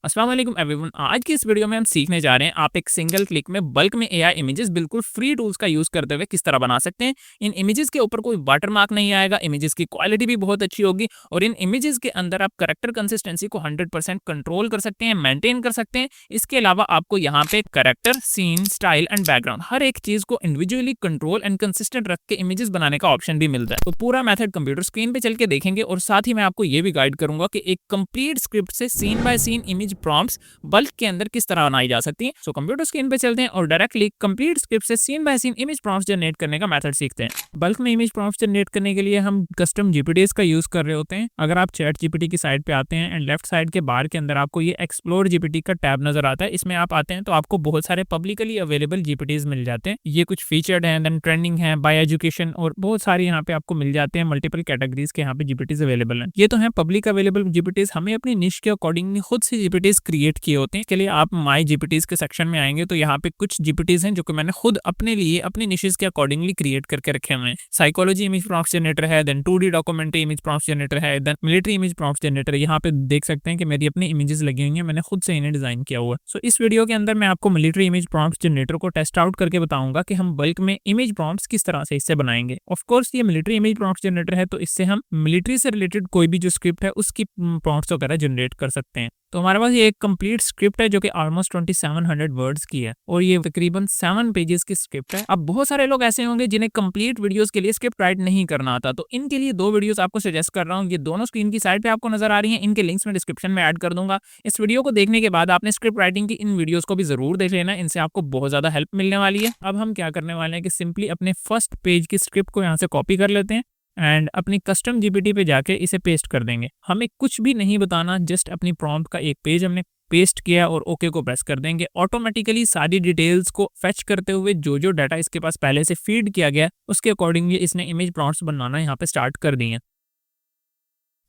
अस्सलाम वालेकुम एवरीवन। आज की इस वीडियो में हम सीखने जा रहे हैं आप एक सिंगल क्लिक में बल्क में एआई इमेजेस बिल्कुल फ्री टूल्स का यूज करते हुए किस तरह बना सकते हैं। इन इमेजेस के ऊपर कोई वाटरमार्क नहीं आएगा, इमेजेस की क्वालिटी भी बहुत अच्छी होगी और इन इमेजेस के अंदर आप करेक्टर कंसिस्टेंसी को 100% कंट्रोल कर सकते हैं, मेंटेन कर सकते हैं। इसके अलावा आपको यहाँ पे character, scene, style and background हर एक चीज को इंडिविजुअली कंट्रोल एंड कंसिस्टेंट रख के इमेजेस बनाने का ऑप्शन भी मिलता है। तो पूरा मेथड कंप्यूटर स्क्रीन पे चल के देखेंगे और साथ ही मैं आपको ये भी गाइड करूंगा कि एक कंप्लीट स्क्रिप्ट से scene by scene image prompts bulk के अंदर किस तरह बनाई जा सकती है। सो कंप्यूटर स्क्रीन पे चलते हैं और डायरेक्टली कंप्लीट स्क्रिप्ट से scene by scene image prompts generate करने का मेथड सीखते हैं। बल्क में इमेज प्रॉम्प्ट्स जनरेट करने के लिए हम कस्टम जीपीटीज का यूज कर रहे होते हैं। अगर आप चैट जीपीटी की साइड पे आते हैं एंड लेफ्ट साइड के बार के अंदर आपको ये एक्सप्लोर जीपीटी का टैब नजर आता है। इसमें आप आते हैं तो आपको बहुत सारे पब्लिकली अवेलेबल जीपीटीज मिल जाते हैं। ये कुछ फीचर्ड हैं, देन ट्रेंडिंग है, बाय एजुकेशन और बहुत सारी यहाँ पे आपको मिल जाते हैं। मल्टीपल कैटेगरीज के यहाँ पे जीपीटीज अवेलेबल हैं। ये तो है पब्लिक अवेलेबल जीपीटीज। हमें अपनी निश के अकॉर्डिंगली खुद से जीपीटीज क्रिएट किए होते हैं। इसके लिए आप माई जीपीटीज के सेक्शन में आएंगे तो यहाँ पे कुछ जीपीटीज हैं जो कि मैंने खुद अपने लिए अपनी निशेस के अकॉर्डिंगली क्रिएट करके रखे हुए हैं। साइकोलॉजी इमेज प्रॉम्प्ट जनरेटर है, then 2D documentary image prompt generator है, then military image prompt generator. यहाँ पे देख सकते हैं कि मेरी अपनी इमेजेस लगी हुई हैं, मैंने खुद से इन्हें डिजाइन किया हुआ है। सो इस वीडियो के अंदर मैं आपको मिलिट्री इमेज प्रॉम्प्ट जनरेटर को टेस्ट आउट करके बताऊंगा कि हम बल्क में इमेज प्रॉम्प्ट्स किस तरह से इससे बनाएंगे। ऑफ कोर्स ये मिलिट्री इमेज प्रॉम्प्ट जनरेटर है तो इससे हम मिलिट्री से रिलेटेड कोई भी जो स्क्रिप्ट है उसकी प्रॉम्प्ट्स वगैरह जनरेट कर सकते हैं। तो हमारे पास ये एक कंप्लीट स्क्रिप्ट है जो कि ऑलमोस्ट 2700 वर्ड्स की है और ये तकरीबन 7 पेजेस की स्क्रिप्ट है। अब बहुत सारे लोग ऐसे होंगे जिन्हें कंप्लीट वीडियोस के लिए स्क्रिप्ट राइट नहीं करना आता, तो इनके लिए दो वीडियोस आपको सजेस्ट कर रहा हूँ। ये दोनों स्क्रीन की साइड पे आपको नजर आ रही हैं, इनके लिंक्स में डिस्क्रिप्शन में ऐड कर दूंगा। इस वीडियो को देखने के बाद आपने स्क्रिप्ट राइटिंग की इन वीडियोस को भी जरूर देख लेना, इनसे आपको बहुत ज्यादा हेल्प मिलने वाली है। अब हम क्या करने वाले हैं कि सिंपली अपने फर्स्ट पेज की स्क्रिप्ट को यहाँ से कॉपी कर लेते हैं एंड अपनी कस्टम जीपीटी पे जाके इसे पेस्ट कर देंगे। हमें कुछ भी नहीं बताना, जस्ट अपनी प्रॉम्प्ट का एक पेज हमने पेस्ट किया और ओके को प्रेस कर देंगे। ऑटोमेटिकली सारी डिटेल्स को फेच करते हुए जो जो डाटा इसके पास पहले से फीड किया गया उसके अकॉर्डिंगली इसने इमेज प्रॉम्प्ट्स बनाना यहाँ पे स्टार्ट कर दिए।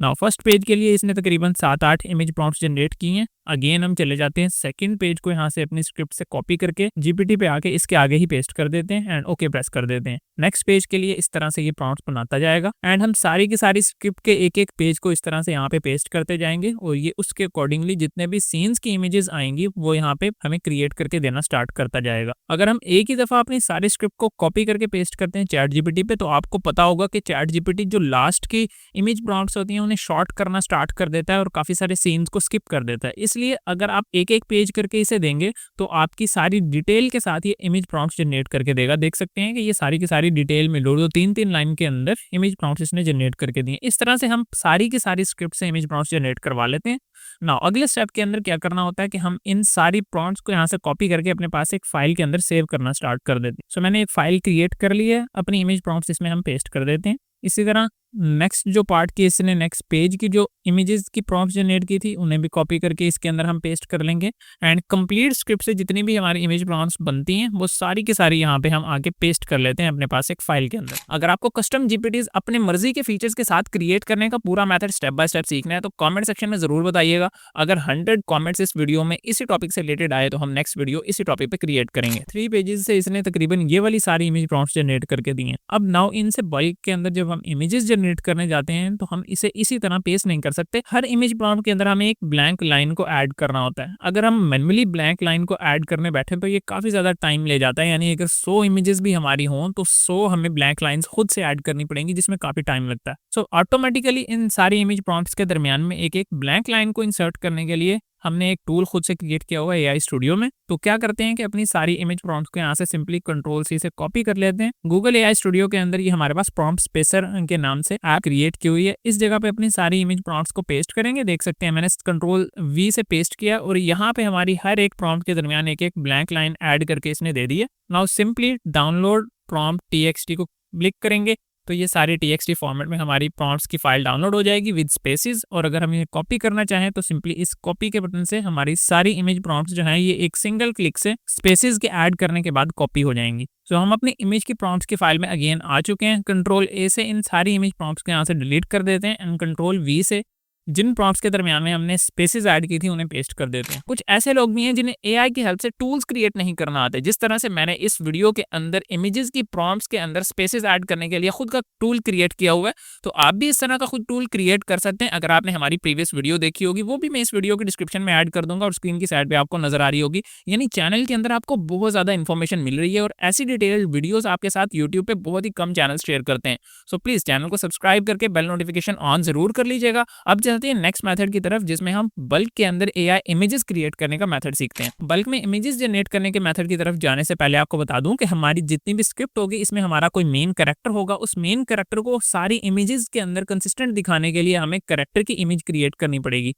नाउ फर्स्ट पेज के लिए इसने तकरीबन 7-8 इमेज प्रॉम्प्ट्स जनरेट की हैं। अगेन हम चले जाते हैं सेकंड पेज को यहाँ से अपनी स्क्रिप्ट से कॉपी करके जीपीटी पे आके इसके आगे ही पेस्ट कर देते हैं एंड ओके प्रेस कर देते हैं। नेक्स्ट पेज के लिए इस तरह से ये प्रॉम्प्ट्स बनाता जाएगा एंड हम सारी की सारी स्क्रिप्ट के एक एक पेज को इस तरह से यहाँ पे पेस्ट करते जाएंगे और ये उसके अकॉर्डिंगली जितने भी सीन्स की इमेजेस आएंगी वो यहाँ पे हमें क्रिएट करके देना स्टार्ट करता जाएगा। अगर हम एक ही दफा अपनी सारी स्क्रिप्ट को कॉपी करके पेस्ट करते हैं चैट जीपीटी पे तो आपको पता होगा कि चैट जीपीटी जो लास्ट की इमेज प्रॉम्प्ट्स होती हैं उन्हें शॉर्ट करना स्टार्ट कर देता है और काफी सारे सीन्स को स्किप कर देता है। इसलिए अगर आप एक एक पेज करके इसे देंगे तो आपकी सारी डिटेल के साथ ये इमेज प्रॉम्प्ट्स जनरेट करके देगा। देख सकते हैं कि ये सारी की सारी डिटेल में दो 3-3 लाइन के अंदर इमेज प्रॉम्प्ट्स इसने जनरेट करके दिए। इस तरह से हम सारी की सारी स्क्रिप्ट से इमेज प्रॉम्प्ट्स जनरेट करवा लेते हैं। नाउ अगले स्टेप के अंदर क्या करना होता है कि हम इन सारी प्रॉम्प्ट्स को यहाँ से कॉपी करके अपने पास एक फाइल के अंदर सेव करना स्टार्ट कर देते हैं। सो मैंने एक फाइल क्रिएट कर ली है, अपनी इमेज प्रॉम्प्ट्स इसमें हम पेस्ट कर देते हैं। इसी तरह नेक्स्ट जो पार्ट की इसने नेक्स्ट पेज की जो इमेजेस की प्रॉम्प्ट्स जनरेट की थी उन्हें भी कॉपी करके इसके अंदर हम पेस्ट कर लेंगे एंड कंप्लीट स्क्रिप्ट से जितनी भी हमारी इमेज प्रॉम्प्ट्स बनती हैं वो सारी की सारी यहाँ पे हम आके पेस्ट कर लेते हैं अपने पास एक फाइल के अंदर। अगर आपको कस्टम जीपीटीज अपने मर्जी के फीचर्स के साथ क्रिएट करने का पूरा मेथड स्टेप बाय स्टेप सीखना है तो कॉमेंट सेक्शन में जरूर बताइएगा। अगर 100 कॉमेंट्स इस वीडियो में इसी टॉपिक से रिलेटेड आए तो हम नेक्स्ट वीडियो इसी टॉपिक पे क्रिएट करेंगे। 3 पेजेस से इसने तकरीबन ये वाली सारी इमेज प्रॉम्प्ट्स जनरेट करके दी हैं। अब नाउ इनसे बल्क के अंदर जब हम इमेजेस जनरेट करने जाते हैं तो हम इसे इसी तरह पेस्ट नहीं कर सकते। हर इमेज प्रॉम्प्ट के अंदर हमें एक ब्लैंक लाइन को ऐड करना होता है। अगर हम मैन्युअली ब्लैंक लाइन को ऐड करने बैठे तो ये काफी ज्यादा टाइम ले जाता है, यानी अगर 100 इमेजेस भी हमारी हों तो 100 हमें ब्लैंक लाइंस खुद से ऐड करनी पड़ेंगी जिसमें काफी टाइम लगता है। सो ऑटोमेटिकली इन सारी इमेज प्रॉम्प्ट्स के दरमियान में एक एक ब्लैंक लाइन को इंसर्ट करने के लिए हमने एक टूल खुद से क्रिएट किया हुआ है एआई स्टूडियो में। तो क्या करते हैं कि अपनी सारी इमेज प्रॉम्प्ट्स को यहाँ से सिंपली कंट्रोल सी से कॉपी कर लेते हैं। गूगल एआई स्टूडियो के अंदर ये हमारे पास प्रॉम्प्ट स्पेसर के नाम से ऐप क्रिएट की हुई है। इस जगह पे अपनी सारी इमेज प्रॉम्प्ट्स को पेस्ट करेंगे। देख सकते हैं मैंने कंट्रोल V से पेस्ट किया और यहाँ पे हमारी हर एक प्रॉम्प्ट के दरमियान एक एक ब्लैंक लाइन ऐड करके इसने दे दी है। Now simply download prompt txt को क्लिक करेंगे तो ये सारी txt फॉर्मेट में हमारी प्रॉम्प्ट्स की फाइल डाउनलोड हो जाएगी विद स्पेसेस। और अगर हम इन्हें कॉपी करना चाहें तो सिंपली इस कॉपी के बटन से हमारी सारी इमेज प्रॉम्प्ट्स जो हैं ये एक सिंगल क्लिक से स्पेसेस के ऐड करने के बाद कॉपी हो जाएंगी। तो हम अपनी इमेज की प्रॉम्प्ट्स की फाइल में अगेन आ चुके हैं। कंट्रोल A से इन सारी इमेज प्रॉम्प्ट्स को यहाँ से डिलीट कर देते हैं एंड कंट्रोल V से जिन प्रॉम्प्ट्स के दरमियान में हमने स्पेसेस ऐड की थी उन्हें पेस्ट कर देते हैं। कुछ ऐसे लोग भी हैं जिन्हें एआई की हेल्प से टूल्स क्रिएट नहीं करना आते। जिस तरह से मैंने इस वीडियो के अंदर इमेजेस की प्रॉम्प्ट्स के अंदर स्पेसेस ऐड करने के लिए खुद का टूल क्रिएट किया हुआ है, तो आप भी इस तरह का खुद टूल क्रिएट कर सकते हैं। अगर आपने हमारी प्रीवियस वीडियो देखी होगी वो भी मैं इस वीडियो के डिस्क्रिप्शन में ऐड कर दूंगा और स्क्रीन की साइड पे आपको नजर आ रही होगी। यानी चैनल के अंदर आपको बहुत ज्यादा इन्फॉर्मेशन मिल रही है और ऐसी डिटेल्ड वीडियोस आपके साथ यूट्यूब पे बहुत ही कम चैनल शेयर करते हैं। सो प्लीज चैनल को सब्सक्राइब करके बेल नोटिफिकेशन ऑन जरूर कर लीजिएगा। अब चलते हैं नेक्स्ट मेथड की तरफ, जिसमें हम बल्क के अंदर एआई इमेजेस क्रिएट करने का मेथड सीखते हैं। बल्क में इमेजेस जनरेट करने के मेथड की तरफ जाने से पहले आपको बता दूं कि हमारी जितनी भी स्क्रिप्ट होगी इसमें हमारा कोई मेन कैरेक्टर होगा। उस मेन कैरेक्टर को सारी इमेजेस के अंदर कंसिस्टेंट दिखाने के लिए हमें कैरेक्टर की इमेज क्रिएट करनी पड़ेगी।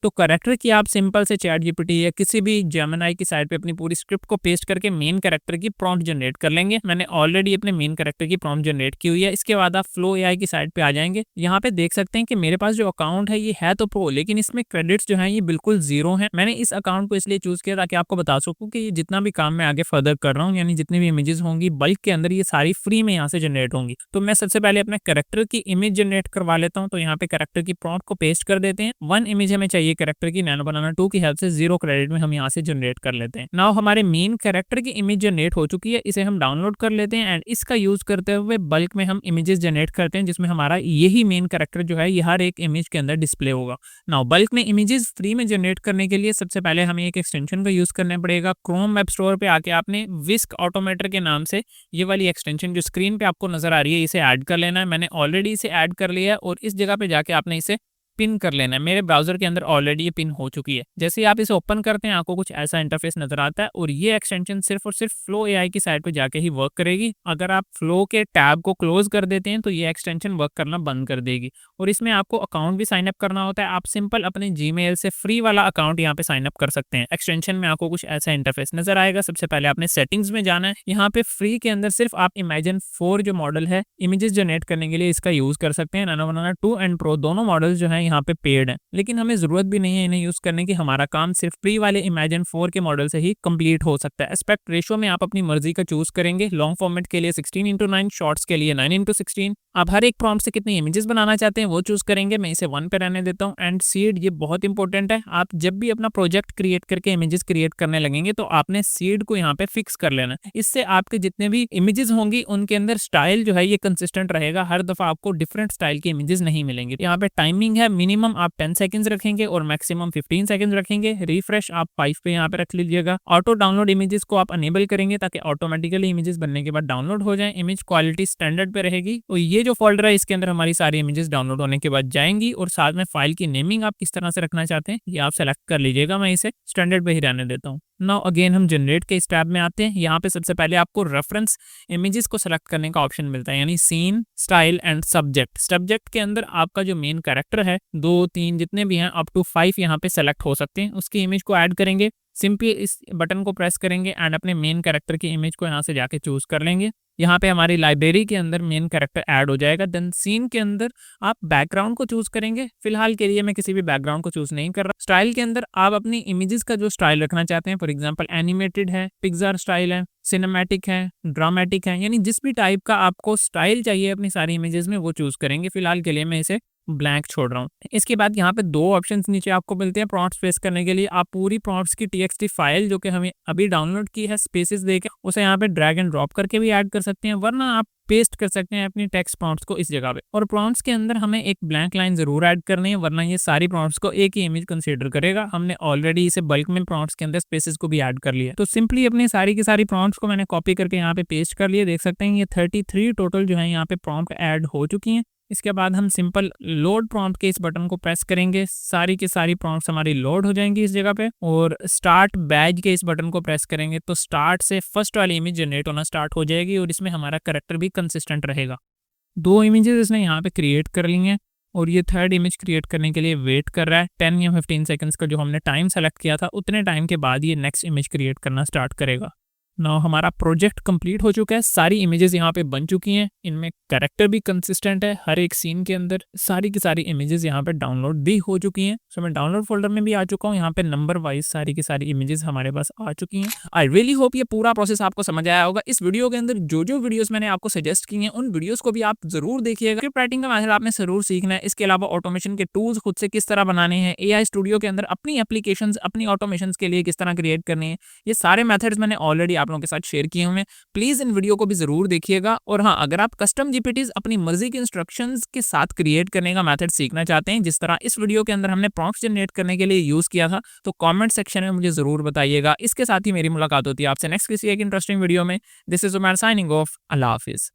तो कैरेक्टर की आप सिंपल से चैट जीपीटी या किसी भी जेमिनी की साइट पे अपनी पूरी स्क्रिप्ट को पेस्ट करके मेन कैरेक्टर की प्रॉम्प्ट जनरेट कर लेंगे। मैंने ऑलरेडी अपने मेन कैरेक्टर की प्रॉम्प्ट जनरेट की हुई है। इसके बाद आप फ्लो एआई की साइट पे आ जाएंगे। यहाँ पे देख सकते हैं कि मेरे पास जो अकाउंट है ये है तो प्रो, लेकिन इसमें क्रेडिट्स जो है ये बिल्कुल जीरो है। मैंने इस अकाउंट को इसलिए चूज किया ताकि आपको बता सकूँ कि ये जितना भी काम मैं आगे फर्दर कर रहा हूँ, यानी जितनी भी इमेजेस होंगी बल्क के अंदर, ये सारी फ्री में यहाँ से जनरेट होंगी। तो मैं सबसे पहले अपने कैरेक्टर की इमेज जनरेट करवा लेता हूँ। तो यहाँ पे कैरेक्टर की प्रॉम्प्ट को पेस्ट कर देते हैं। 1 इमेज हमें चाहिए कैरेक्टर की, नैनो बनाना 2 की हेल्प से 0 क्रेडिट में हम यहाँ से जनरेट कर लेते हैं। नाउ हमारे मेन कैरेक्टर की इमेज जनरेट हो चुकी है, इसे हम डाउनलोड कर लेते हैं एंड इसका यूज करते हुए बल्क में हम इमेजेस जनरेट करते हैं, जिसमें हमारा यही मेन कैरेक्टर जो है ये हर एक इमेज के अंदर डिस्प्ले होगा। नाउ बल्क में इमेजेस फ्री में जनरेट करने के लिए सबसे पहले हमें एक एक्सटेंशन का यूज करना पड़ेगा। क्रोम वेब स्टोर पे आके आपने विस्क ऑटोमेटर के नाम से ये वाली एक्सटेंशन जो स्क्रीन पे आपको नजर आ रही है इसे ऐड कर लेना है। मैंने ऑलरेडी इसे ऐड कर लिया है और इस जगह पे जाके आपने इसे पिन कर लेना है। मेरे ब्राउजर के अंदर ऑलरेडी ये पिन हो चुकी है। जैसे ही आप इसे ओपन करते हैं आपको कुछ ऐसा इंटरफेस नजर आता है और ये एक्सटेंशन सिर्फ और सिर्फ फ्लो एआई की साइट पे जाके ही वर्क करेगी। अगर आप फ्लो के टैब को क्लोज कर देते हैं तो ये एक्सटेंशन वर्क करना बंद कर देगी और इसमें आपको अकाउंट भी साइन अप करना होता है। आप सिंपल अपने जीमेल से फ्री वाला अकाउंट यहाँ पे साइन अप कर सकते हैं। एक्सटेंशन में आपको कुछ ऐसा इंटरफेस नजर आएगा। सबसे पहले आपने सेटिंग्स में जाना है। यहाँ पे फ्री के अंदर सिर्फ आप इमेजिन 4 जो मॉडल है इमेजेस जनरेट करने के लिए इसका यूज कर सकते हैं। नैनो बनाना 2 एंड प्रो दोनों मॉडल्स जो है यहाँ पे पेड है, लेकिन हमें जरूरत भी नहीं है इन्हें यूज करने की। हमारा काम सिर्फ फ्री वाले इमेजिन 4 के मॉडल से ही कंप्लीट हो सकता है। एस्पेक्ट रेशियो में आप अपनी मर्जी का चूज करेंगे। लॉन्ग फॉर्मेट के लिए 16:9, शॉर्ट्स के लिए 9:16। आप हर एक प्रॉम्प्ट से कितनी इमेजेस बनाना चाहते हैं वो चूज करेंगे। मैं इसे 1 पे रहने देता हूँ। एंड सीड ये बहुत इंपॉर्टेंट है। आप जब भी अपना प्रोजेक्ट क्रिएट करके इमेजेस क्रिएट करने लगेंगे तो आपने सीड को यहाँ पे फिक्स कर लेना है। इससे आपके जितने भी इमेजेस होंगी उनके अंदर स्टाइल जो है ये कंसिस्टेंट रहेगा। हर दफा आपको डिफरेंट स्टाइल की इमेजेस नहीं मिलेंगे। यहाँ पे टाइमिंग है, मिनिमम आप 10 सेकंड्स रखेंगे और मैक्सिमम 15 सेकंड्स रखेंगे। रिफ्रेश आप 5 पे यहाँ पे रख लीजिएगा। ऑटो डाउनलोड इमेजेस को आप अनेबल करेंगे ताकि ऑटोमेटिकली इमेजेस बनने के बाद डाउनलोड हो जाए। इमेज क्वालिटी स्टैंडर्ड पे रहेगी। और ये जो फोल्डर है इसके अंदर हमारी सारी इमेजेस डाउनलोड होने के बाद जाएंगी और साथ में फाइल की नेमिंग आप किस तरह से रखना चाहते हैं ये आप सेलेक्ट कर लीजिएगा। मैं इसे स्टैंडर्ड पे ही रहने देता हूँ। नाउ अगेन हम जनरेट के इस टैब में आते हैं। यहाँ पे सबसे पहले आपको रेफरेंस इमेजेस को सेलेक्ट करने का ऑप्शन मिलता है, यानी scene, style and subject. Subject के अंदर आपका जो मेन कैरेक्टर है 2, 3 जितने भी हैं अप टू 5 यहाँ पे सेलेक्ट हो सकते हैं। उसकी इमेज को ऐड करेंगे। सिंपली इस बटन को प्रेस करेंगे एंड अपने मेन कैरेक्टर की इमेज को यहाँ से जाके चूज कर लेंगे। यहाँ पे हमारी लाइब्रेरी के अंदर मेन कैरेक्टर ऐड हो जाएगा। देन सीन के अंदर आप बैकग्राउंड को चूज करेंगे। फिलहाल के लिए मैं किसी भी बैकग्राउंड को चूज नहीं कर रहा। स्टाइल के अंदर आप अपनी इमेजेस का जो स्टाइल रखना चाहते हैं, फॉर एग्जांपल एनिमेटेड है, पिक्सार स्टाइल है, सिनेमैटिक है, ड्रामेटिक है, यानी जिस भी टाइप का आपको स्टाइल चाहिए अपनी सारी इमेजेस में वो चूज करेंगे। फिलहाल के लिए मैं इसे ब्लैंक छोड़ रहा हूँ। इसके बाद यहाँ पे 2 ऑप्शंस नीचे आपको मिलते हैं प्रॉम्प्ट्स पेस्ट करने के लिए। आप पूरी प्रॉम्प्ट्स की txt फाइल जो कि हमें अभी डाउनलोड की है स्पेसेस देके उसे यहाँ पे ड्रैग एंड ड्रॉप करके भी ऐड कर सकते हैं, वरना आप पेस्ट कर सकते हैं अपनी टेक्स्ट प्रॉम्प्ट्स को इस जगह पे। और प्रॉम्प्ट्स के अंदर हमें एक ब्लैंक लाइन जरूर ऐड करनी है, वरना ये सारी प्रॉम्प्ट्स को एक ही इमेज कंसीडर करेगा। हमने ऑलरेडी इसे बल्क में प्रॉम्प्ट्स के अंदर स्पेसेस को भी ऐड कर लिया। तो सिंपली अपनी सारी की सारी प्रॉम्प्ट्स को मैंने कॉपी करके यहाँ पे पेस्ट कर लिए। देख सकते हैं ये 33 टोटल जो है यहाँ पे प्रॉम्प्ट ऐड हो चुकी हैं। इसके बाद हम सिंपल लोड प्रॉम्प्ट के इस बटन को प्रेस करेंगे। सारी की सारी प्रॉम्प्ट्स हमारी लोड हो जाएंगी इस जगह पे। और स्टार्ट बैज के इस बटन को प्रेस करेंगे तो स्टार्ट से फर्स्ट वाली इमेज जनरेट होना स्टार्ट हो जाएगी और इसमें हमारा कैरेक्टर भी कंसिस्टेंट रहेगा। 2 इमेजेस इसने यहाँ पे क्रिएट कर ली हैं और ये 3rd इमेज क्रिएट करने के लिए वेट कर रहा है। 10 या 15 सेकंड्स का जो हमने टाइम सेलेक्ट किया था उतने टाइम के बाद ये नेक्स्ट इमेज क्रिएट करना स्टार्ट करेगा। नाउ हमारा प्रोजेक्ट कंप्लीट हो चुका है, सारी इमेजेस यहाँ पे बन चुकी हैं, इनमें कैरेक्टर भी कंसिस्टेंट है, हर एक सीन के अंदर सारी की सारी इमेजेस यहाँ पे डाउनलोड भी हो चुकी हैं। सो मैं डाउनलोड फोल्डर में भी आ चुका हूँ, यहाँ पे नंबर वाइज सारी की सारी इमेजेस हमारे पास आ चुकी हैं। आई रियली होप ये पूरा प्रोसेस आपको समझ आया होगा। इस वीडियो के अंदर जो जो वीडियोस मैंने आपको सजेस्ट की हैं उन वीडियोस को भी आप जरूर देखिएगा। स्क्रिप्ट राइटिंग का मेथड आपने जरूर सीखना है। इसके अलावा ऑटोमेशन के टूल्स खुद से किस तरह बनाने हैं, एआई स्टूडियो के अंदर अपनी एप्लीकेशंस अपनी ऑटोमेशन के लिए किस तरह क्रिएट करनी है, ये सारे मेथड्स मैंने ऑलरेडी आप लोगों के साथ शेयर किए हुए हैं। प्लीज इन वीडियो को भी जरूर देखिएगा। और हाँ, अगर आप कस्टम जीपीटीज अपनी मर्जी के इंस्ट्रक्शंस के साथ क्रिएट करने का मेथड सीखना चाहते हैं, जिस तरह इस वीडियो के अंदर हमने प्रॉम्प्ट्स जनरेट करने के लिए यूज किया था, तो कमेंट सेक्शन में मुझे जरूर बताइएगा। इसके साथ ही मेरी मुलाकात होती है आपसे नेक्स्ट किसी एक इंटरेस्टिंग वीडियो में। This is Umar signing off. अल्लाह हाफिज।